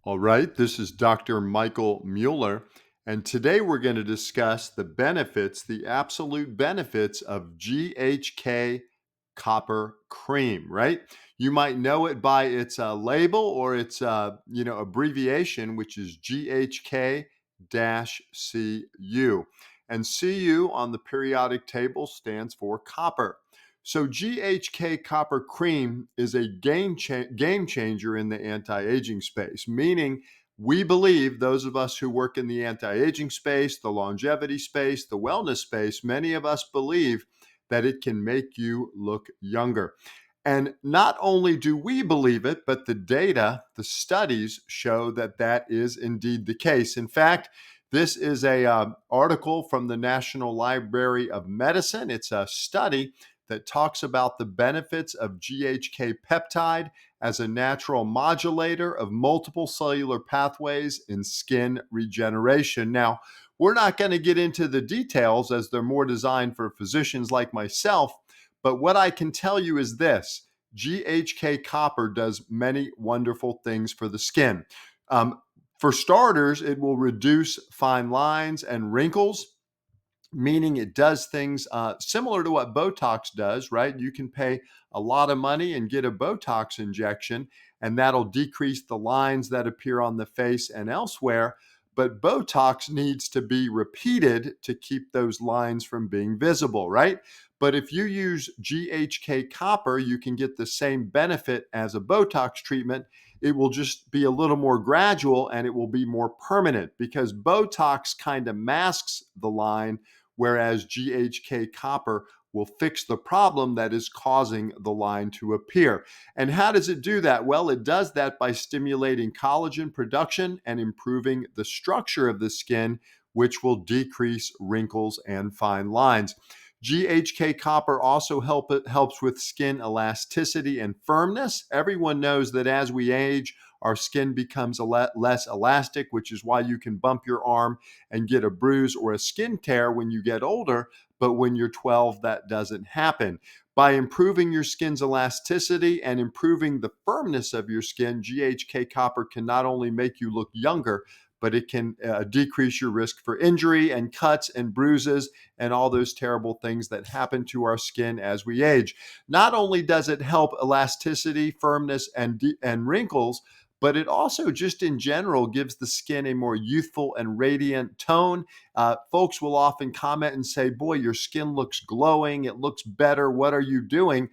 All right, this is Dr. Michael Mueller, and today we're going to discuss the benefits, the absolute benefits of GHK Copper Cream, right? You might know it by its label or its abbreviation, which is GHK-Cu. And Cu on the periodic table stands for copper. So GHK Copper Cream is a game changer in the anti-aging space, meaning we believe, those of us who work in the anti-aging space, the longevity space, the wellness space, many of us believe that it can make you look younger. And not only do we believe it, but the data, the studies show that that is indeed the case. In fact, this is a article from the National Library of Medicine. It's a study that talks about the benefits of GHK peptide as a natural modulator of multiple cellular pathways in skin regeneration. Now, we're not going to get into the details as they're more designed for physicians like myself, but what I can tell you is this: GHK Copper does many wonderful things for the skin. For starters, it will reduce fine lines and wrinkles, meaning it does things similar to what Botox does, right? You can pay a lot of money and get a Botox injection, and that'll decrease the lines that appear on the face and elsewhere. But Botox needs to be repeated to keep those lines from being visible, right? But if you use GHK Copper, you can get the same benefit as a Botox treatment. It will just be a little more gradual and it will be more permanent because Botox kind of masks the line, whereas GHK Copper will fix the problem that is causing the line to appear. And how does it do that? Well, it does that by stimulating collagen production and improving the structure of the skin, which will decrease wrinkles and fine lines. GHK Copper also helps with skin elasticity and firmness. Everyone knows that as we age, our skin becomes less elastic, which is why you can bump your arm and get a bruise or a skin tear when you get older. But when you're 12, that doesn't happen. By improving your skin's elasticity and improving the firmness of your skin, GHK Copper can not only make you look younger, but it can decrease your risk for injury and cuts and bruises and all those terrible things that happen to our skin as we age. Not only does it help elasticity, firmness, and wrinkles, but it also just in general gives the skin a more youthful and radiant tone. Folks will often comment and say, boy, your skin looks glowing, it looks better, what are you doing?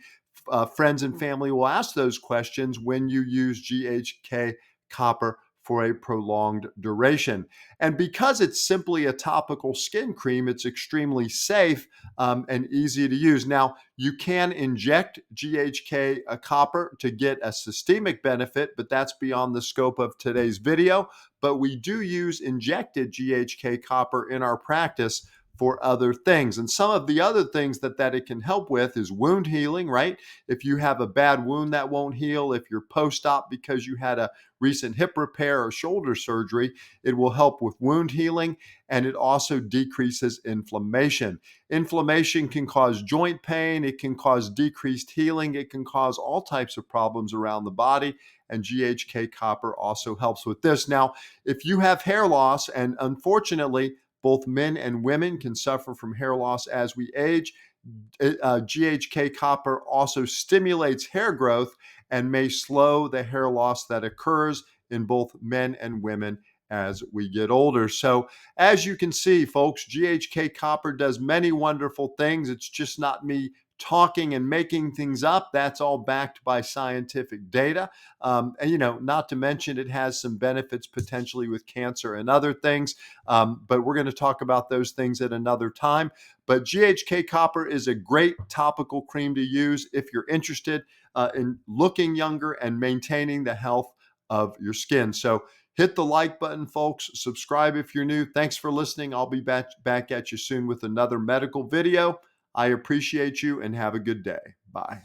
Friends and family will ask those questions when you use GHK Copper for a prolonged duration. And because it's simply a topical skin cream, it's extremely safe and easy to use. Now, you can inject GHK Copper to get a systemic benefit, but that's beyond the scope of today's video. But we do use injected GHK Copper in our practice for other things. And some of the other things that it can help with is wound healing, right? If you have a bad wound that won't heal, if you're post-op because you had a recent hip repair or shoulder surgery, it will help with wound healing, and it also decreases inflammation. Inflammation can cause joint pain, it can cause decreased healing, it can cause all types of problems around the body, and GHK Copper also helps with this. Now, if you have hair loss, and unfortunately, both men and women can suffer from hair loss as we age, GHK Copper also stimulates hair growth and may slow the hair loss that occurs in both men and women as we get older. So as you can see, folks, GHK Copper does many wonderful things. It's just not me talking and making things up. That's all backed by scientific data. Not to mention it has some benefits potentially with cancer and other things. But we're going to talk about those things at another time. But GHK Copper is a great topical cream to use if you're interested in looking younger and maintaining the health of your skin. So hit the like button, folks. Subscribe if you're new. Thanks for listening. I'll be back at you soon with another medical video. I appreciate you and have a good day. Bye.